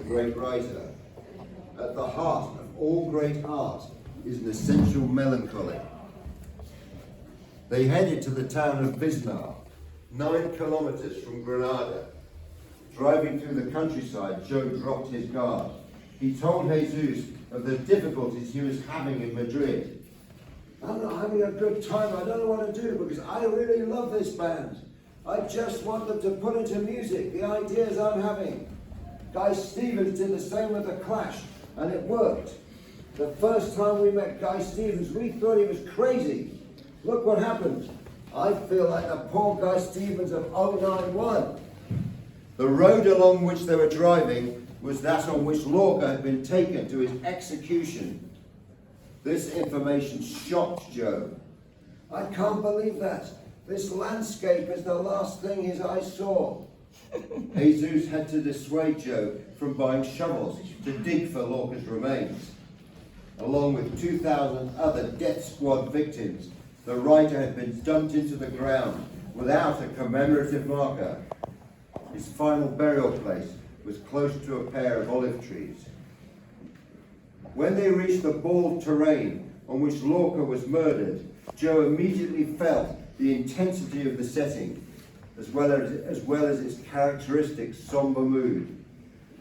great writer. At the heart of all great art is an essential melancholy. They headed to the town of Wismar, 9 kilometers from Granada. Driving through the countryside, Joe dropped his guard. He told Jesus of the difficulties he was having in Madrid. I'm not having a good time, I don't know what to do because I really love this band. I just want them to put into music the ideas I'm having. Guy Stevens did the same with The Clash, and it worked. The first time we met Guy Stevens, we thought he was crazy. Look what happened. I feel like the poor Guy Stevens of 091. The road along which they were driving was that on which Lorca had been taken to his execution. This information shocked Joe. I can't believe that. This landscape is the last thing his eyes saw. Jesus had to dissuade Joe from buying shovels to dig for Lorca's remains. Along with 2,000 other death squad victims, the writer had been dumped into the ground without a commemorative marker. His final burial place was close to a pair of olive trees. When they reached the bald terrain on which Lorca was murdered, Joe immediately felt the intensity of the setting, as well as its characteristic somber mood.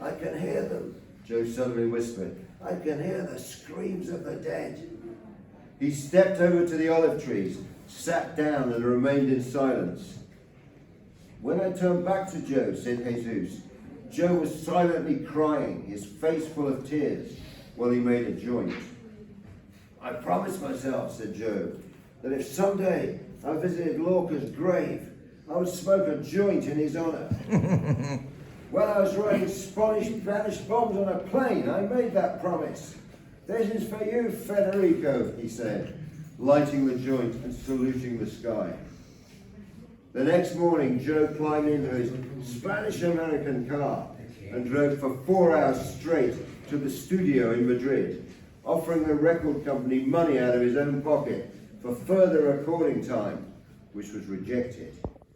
I can hear them, Joe suddenly whispered. I can hear the screams of the dead. He stepped over to the olive trees, sat down and remained in silence. When I turned back to Joe, said Jesus, Joe was silently crying, his face full of tears, while he made a joint. I promised myself, said Joe, that if someday I visited Lorca's grave, I would smoke a joint in his honor. When I was writing Spanish bombs on a plane, I made that promise. This is for you, Frederico, he said, lighting the joint and saluting the sky. The next morning, Joe climbed into his Spanish-American car and drove for 4 hours straight to the studio in Madrid, offering the record company money out of his own pocket for further recording time, which was rejected.